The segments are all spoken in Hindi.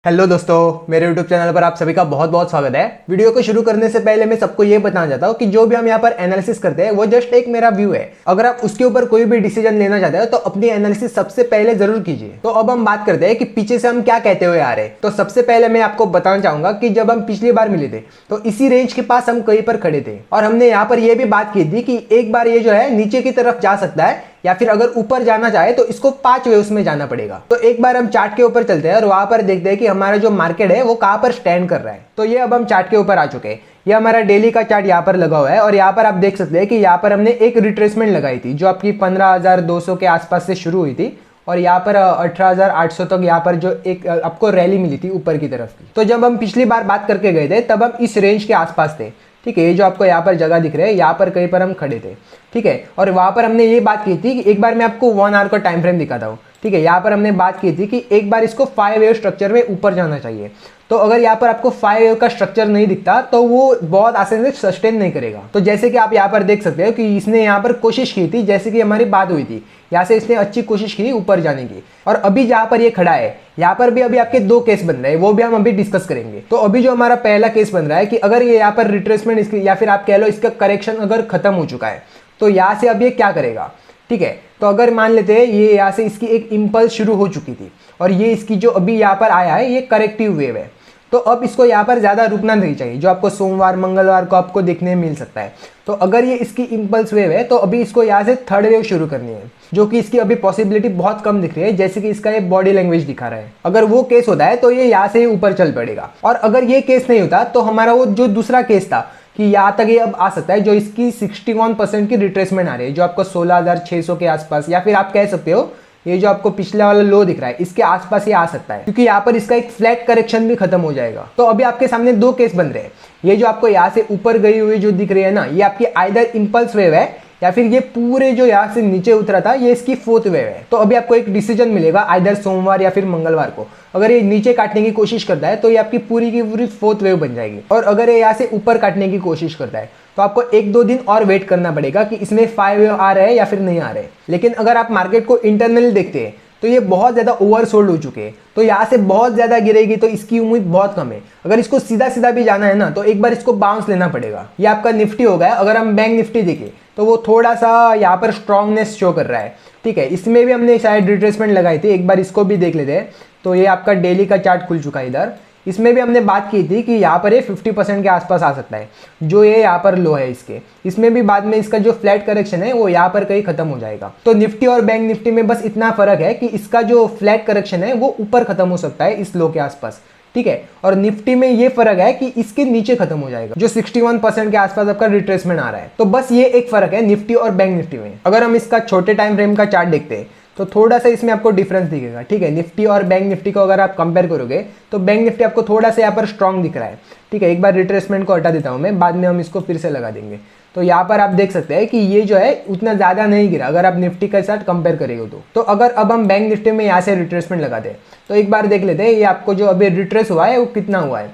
हेलो दोस्तों, मेरे YouTube चैनल पर आप सभी का बहुत बहुत स्वागत है। वीडियो को शुरू करने से पहले मैं सबको ये बताना चाहता हूँ कि जो भी हम यहाँ पर एनालिसिस करते हैं वो जस्ट एक मेरा व्यू है। अगर आप उसके ऊपर कोई भी डिसीजन लेना चाहते हो तो अपनी एनालिसिस सबसे पहले जरूर कीजिए। तो अब हम बात करते हैं कि पीछे से हम क्या कहते हुए आ रहे हैं। तो सबसे पहले मैं आपको बताना चाहूंगा कि जब हम पिछली बार मिले थे तो इसी रेंज के पास हम कहीं पर खड़े थे और हमने यहाँ पर यह भी बात की थी कि एक बार ये जो है नीचे की तरफ जा सकता है या फिर अगर ऊपर जाना चाहे तो इसको 5 वेव्स में जाना पड़ेगा। तो एक बार हम चार्ट के ऊपर चलते हैं और वहां पर देखते हैं कि हमारा जो मार्केट है वो कहां पर स्टैंड कर रहा है। तो ये अब हम चार्ट के ऊपर आ चुके हैं। ये हमारा डेली का चार्ट यहाँ पर लगा हुआ है और यहाँ पर आप देख सकते हैं कि यहाँ पर हमने एक रिट्रेसमेंट लगाई थी जो आपकी 15,200 के आसपास से शुरू हुई थी और यहाँ पर 18,800 तक यहाँ पर जो एक आपको रैली मिली थी ऊपर की तरफ की। तो जब हम पिछली बार बात करके गए थे तब हम इस रेंज के आसपास थे। ठीक है, ये जो आपको यहाँ पर जगह दिख रहे हैं यहाँ पर कहीं पर हम खड़े थे। ठीक है, और वहां पर हमने ये बात की थी कि एक बार मैं आपको 1 आवर का टाइम फ्रेम दिखाता हूँ। ठीक है, यहाँ पर हमने बात की थी कि एक बार इसको 5 वेव स्ट्रक्चर में ऊपर जाना चाहिए। तो अगर यहाँ पर आपको 5 वेव का स्ट्रक्चर नहीं दिखता तो वो बहुत आसानी से सस्टेन नहीं करेगा। तो जैसे कि आप यहाँ पर देख सकते हो कि इसने यहाँ पर कोशिश की थी, जैसे कि हमारी बात हुई थी, यहाँ से इसने अच्छी कोशिश की ऊपर जाने की। और अभी जहाँ पर ये खड़ा है यहाँ पर भी अभी आपके 2 केस बन रहे हैं, वो भी हम अभी डिस्कस करेंगे। तो अभी जो हमारा पहला केस बन रहा है कि अगर ये यहाँ पर रिट्रेसमेंट इसकी या फिर आप कह लो इसका करेक्शन अगर खत्म हो चुका है तो यहाँ से अब ये क्या करेगा। ठीक है, तो अगर मान लेते हैं ये यहाँ से इसकी एक इंपल्स शुरू हो चुकी थी और ये इसकी जो अभी यहाँ पर आया है ये करेक्टिव वेव है। तो अब इसको यहाँ पर ज्यादा रुकना नहीं चाहिए, जो आपको सोमवार मंगलवार को आपको देखने मिल सकता है। तो अगर ये इसकी इंपल्स वेव है तो अभी इसको यहाँ से थर्ड वेव शुरू करनी है, जो कि इसकी अभी पॉसिबिलिटी बहुत कम दिख रही है, जैसे कि इसका ये बॉडी लैंग्वेज दिखा रहा है। अगर वो केस होता है तो ये यहाँ से ही ऊपर चल पड़ेगा। और अगर ये केस नहीं होता तो हमारा वो जो दूसरा केस था कि यहाँ तक ये अब आ सकता है, जो इसकी 61% की रिट्रेसमेंट आ रही है, जो आपको 16,600 के आसपास, या फिर आप कह सकते हो ये जो आपको पिछला वाला लो दिख रहा है इसके आसपास ये आ सकता है, क्योंकि यहाँ पर इसका एक फ्लैट करेक्शन भी खत्म हो जाएगा। तो अभी आपके सामने 2 केस बन रहे हैं। ये जो आपको यहाँ से ऊपर गई हुई जो दिख रही है ना, ये आपकी आइदर इंपल्स वेव है या फिर ये पूरे जो यहाँ से नीचे उतरा था ये इसकी 4th वेव है। तो अभी आपको एक डिसीजन मिलेगा आइदर सोमवार या फिर मंगलवार को। अगर ये नीचे काटने की कोशिश करता है तो ये आपकी पूरी की पूरी 4th वेव बन जाएगी, और अगर ये यहाँ से ऊपर काटने की कोशिश करता है तो आपको 1-2 दिन और वेट करना पड़ेगा कि इसमें 5 वेव आ रहे हैं या फिर नहीं आ रहे। लेकिन अगर आप मार्केट को इंटरनली देखते हैं तो ये बहुत ज्यादा ओवरसोल्ड हो चुके हैं, तो यहाँ से बहुत ज्यादा गिरेगी तो इसकी उम्मीद बहुत कम है। अगर इसको सीधा सीधा भी जाना है ना तो एक बार इसको बाउंस लेना पड़ेगा। ये आपका निफ्टी हो गया। अगर हम बैंक निफ्टी देखें तो वो थोड़ा सा यहाँ पर स्ट्रांगनेस शो कर रहा है। ठीक है, इसमें भी हमने शायद रिट्रेसमेंट लगाई थी, एक बार इसको भी देख लेते हैं। तो ये आपका डेली का चार्ट खुल चुका है इधर। इसमें भी हमने बात की थी कि यहाँ पर ये 50% के आसपास आ सकता है, जो ये यहाँ पर लो है इसके। इसमें भी बाद में इसका जो फ्लैट करेक्शन है वो यहाँ पर कहीं खत्म हो जाएगा। तो निफ्टी और बैंक निफ्टी में बस इतना फर्क है कि इसका जो फ्लैट करेक्शन है वो ऊपर खत्म हो सकता है इस लो के आसपास। ठीक है, और निफ्टी में ये फर्क है कि इसके नीचे खत्म हो जाएगा, जो 61% के आसपास आपका रिट्रेसमेंट आ रहा है। तो बस ये एक फर्क है निफ्टी और बैंक निफ्टी में। अगर हम इसका छोटे टाइम फ्रेम का चार्ट देखते हैं तो थोड़ा सा इसमें आपको डिफरेंस दिखेगा। ठीक है, निफ्टी और बैंक निफ्टी को अगर आप कंपेयर करोगे तो बैंक निफ्टी आपको थोड़ा सा यहाँ पर स्ट्रांग दिख रहा है। ठीक है, एक बार रिट्रेसमेंट को हटा देता हूँ मैं, बाद में हम इसको फिर से लगा देंगे। तो यहाँ पर आप देख सकते हैं कि ये जो है उतना ज्यादा नहीं गिरा अगर आप निफ्टी के साथ कंपेयर करेंगे तो अगर अब हम बैंक निफ्टी में यहाँ से रिट्रेसमेंट लगा दें तो एक बार देख लेते हैं ये आपको जो अभी रिट्रेस हुआ है वो कितना हुआ है।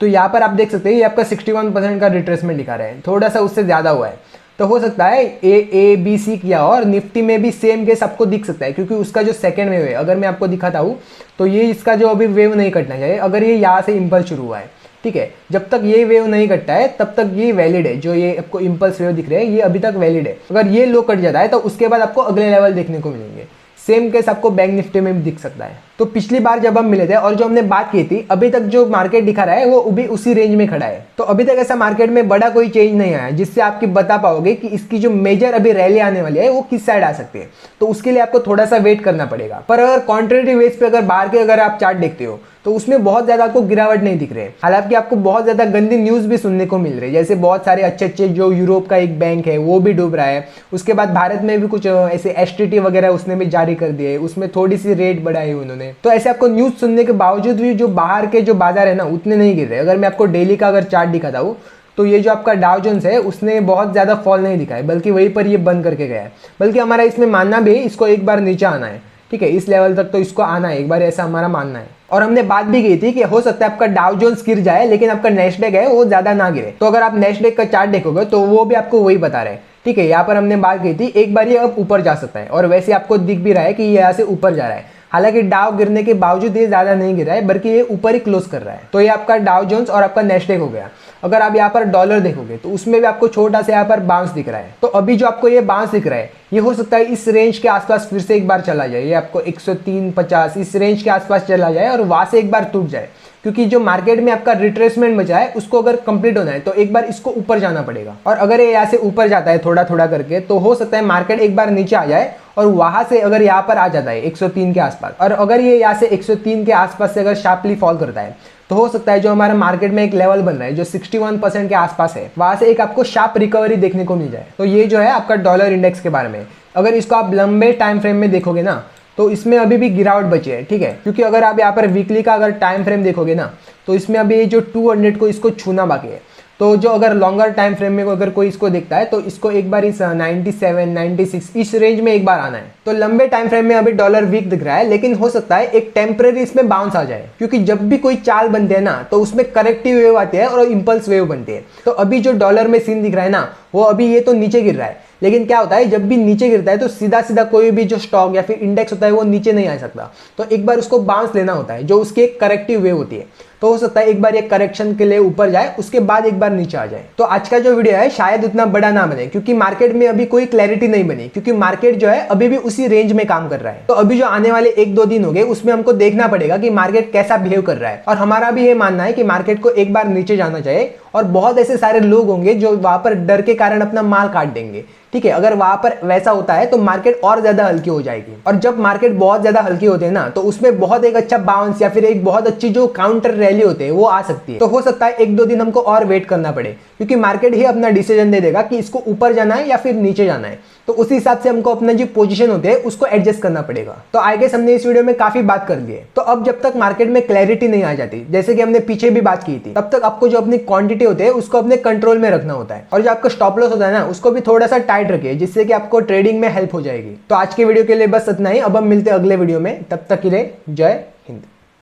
तो यहाँ पर आप देख सकते हैं ये आपका 61% का रिट्रेसमेंट दिखा रहा है, थोड़ा सा उससे ज्यादा हुआ है। तो हो सकता है ए बी सी किया और निफ्टी में भी सेम केस आपको दिख सकता है, क्योंकि उसका जो सेकंड वेव है अगर मैं आपको दिखाता हूँ तो ये इसका जो अभी वेव नहीं कटना चाहिए अगर ये यहाँ से इंपल्स शुरू हुआ है। ठीक है, जब तक ये वेव नहीं कटता है तब तक ये वैलिड है। जो ये आपको इंपल्स वेव दिख रहे हैं ये अभी तक वैलिड है। अगर ये लो कट जाता है तो उसके बाद आपको अगले लेवल देखने को मिलेंगे। सेम केस आपको बैंक निफ्टी में भी दिख सकता है। तो पिछली बार जब हम मिले थे और जो हमने बात की थी, अभी तक जो मार्केट दिखा रहा है वो अभी उसी रेंज में खड़ा है। तो अभी तक ऐसा मार्केट में बड़ा कोई चेंज नहीं आया जिससे आपकी बता पाओगे कि इसकी जो मेजर अभी रैली आने वाली है वो किस साइड आ सकती है। तो उसके लिए आपको थोड़ा सा वेट करना पड़ेगा। पर अगर कॉन्ट्रेरी वेज पे अगर बाहर के अगर आप चार्ट देखते हो तो उसमें बहुत ज्यादा आपको गिरावट नहीं दिख रही है। हालांकि आपको बहुत ज्यादा गंदी न्यूज भी सुनने को मिल रही है, जैसे बहुत सारे अच्छे जो यूरोप का एक बैंक है वो भी डूब रहा है। उसके बाद भारत में भी कुछ ऐसे एसटीटी वगैरह उसने भी जारी कर दिए, उसमें थोड़ी सी रेट बढ़ाई उन्होंने। तो ऐसे आपको न्यूज सुनने के बावजूद भी जो बाहर के जो बाजार है ना उतने नहीं गिर रहे। अगर मैं आपको डेली का अगर चार्ट दिखाता हूँ तो ये जो आपका डाउ जोन्स है उसने बहुत ज्यादा फॉल नहीं दिखा है, बल्कि वहीं पर ये बंद करके गया है। बल्कि हमारा इसमें मानना भी है इसको एक बार नीचे आना है। ठीक है, इस लेवल तक तो इसको आना है एक बार, ऐसा हमारा मानना है। और हमने बात भी की थी कि हो सकता है आपका डाउ जोन्स गिर जाए लेकिन आपका नेस्डेक है वो ज्यादा ना गिरे। तो अगर आप नेस्डेक का चार्ट देखोगे तो वो भी आपको वही बता रहे हैं। ठीक है, यहाँ पर हमने बात की थी एक बार ये अब ऊपर जा सकता है और वैसे आपको दिख भी रहा है कि ये यहाँ से ऊपर जा रहा है। हालांकि डाउ गिरने के बावजूद ये ज्यादा नहीं गिरा है, बल्कि ये ऊपर ही क्लोज कर रहा है। तो ये आपका डाउ जोन्स और आपका नेस्डेक हो गया। अगर आप यहाँ पर डॉलर देखोगे तो उसमें भी आपको छोटा सा यहाँ पर बाउंस दिख रहा है। तो अभी जो आपको ये बाउंस दिख रहा है, ये हो सकता है इस रेंज के आसपास फिर से एक बार चला जाए, ये आपको 103.50 इस रेंज के आसपास चला जाए और वहां से एक बार टूट जाए, क्योंकि जो मार्केट में आपका रिट्रेसमेंट बचा है उसको अगर कंप्लीट होना है तो एक बार इसको ऊपर जाना पड़ेगा। और अगर ये यहाँ से ऊपर जाता है थोड़ा थोड़ा करके, तो हो सकता है मार्केट एक बार नीचे आ जाए और वहां से अगर यहाँ पर आ जाता है 103 के आसपास, और अगर ये यहाँ से 103 के आसपास से अगर शार्पली फॉल करता है, तो हो सकता है जो हमारे मार्केट में एक लेवल बन रहा है जो 61% के आसपास है, वहां से एक आपको शार्प रिकवरी देखने को मिल जाए। तो ये जो है आपका डॉलर इंडेक्स के बारे में। अगर इसको आप लंबे टाइम फ्रेम में देखोगे ना, तो इसमें अभी भी गिरावट बची है, ठीक है। क्योंकि अगर आप यहाँ पर वीकली का अगर टाइम फ्रेम देखोगे ना, तो इसमें अभी जो 200 को इसको छूना बाकी है। तो जो अगर लॉन्गर टाइम फ्रेम में अगर कोई इसको देखता है, तो इसको एक बार इस 97, 96 इस रेंज में एक बार आना है। तो लंबे टाइम फ्रेम में अभी डॉलर वीक दिख रहा है, लेकिन हो सकता है एक टेम्पररी इसमें बाउंस आ जाए, क्योंकि जब भी कोई चाल बनते हैं ना, तो उसमें करेक्टिव वेव आती है और इंपल्स वेव बनती है। तो अभी जो डॉलर में सीन दिख रहा है ना, वो अभी ये तो नीचे गिर रहा है, लेकिन क्या होता है जब भी नीचे गिरता है तो सीधा सीधा कोई भी जो स्टॉक या फिर इंडेक्स होता है वो नीचे नहीं आ सकता। तो एक बार उसको बाउंस लेना होता है, जो उसकी एक करेक्टिव वेव होती है। तो हो सकता है एक बार ये करेक्शन के लिए ऊपर जाए, उसके बाद एक बार नीचे आ जाए। तो आज का जो वीडियो है शायद उतना बड़ा ना बने, क्योंकि मार्केट में अभी कोई क्लैरिटी नहीं बनी, क्योंकि मार्केट जो है अभी भी उसी रेंज में काम कर रहा है। तो अभी जो आने वाले 1-2 दिन हो गए, उसमें हमको देखना पड़ेगा कि मार्केट कैसा बिहेव कर रहा है। और हमारा भी ये मानना है कि मार्केट को एक बार नीचे जाना चाहिए, और बहुत ऐसे सारे लोग होंगे जो वहां पर डर के कारण अपना माल काट देंगे, ठीक है। अगर वहां पर वैसा होता है तो मार्केट और ज्यादा हल्की हो जाएगी, और जब मार्केट बहुत ज्यादा हल्की होते हैं ना, तो उसमें बहुत एक अच्छा बाउंस या फिर एक बहुत अच्छी जो काउंटर रैली होते हैं वो आ सकती है। तो हो सकता है 1-2 दिन हमको और वेट करना पड़े, क्योंकि मार्केट ही अपना डिसीजन दे देगा कि इसको ऊपर जाना है या फिर नीचे जाना है। तो उसी हिसाब से हमको अपना जो पोजीशन होते हैं उसको एडजस्ट करना पड़ेगा। तो आई गेस हमने इस वीडियो में काफी बात कर ली है। तो अब जब तक मार्केट में क्लैरिटी नहीं आ जाती, जैसे कि हमने पीछे भी बात की थी, तब तक आपको जो अपनी क्वांटिटी होती है उसको अपने कंट्रोल में रखना होता है, और जो आपका स्टॉप लॉस होता है ना, उसको भी थोड़ा सा टाइट रखिए, जिससे कि आपको ट्रेडिंग में हेल्प हो जाएगी। तो आज के वीडियो के लिए बस इतना ही। अब हम मिलते हैं अगले वीडियो में, तब तक के लिए जय हिंद।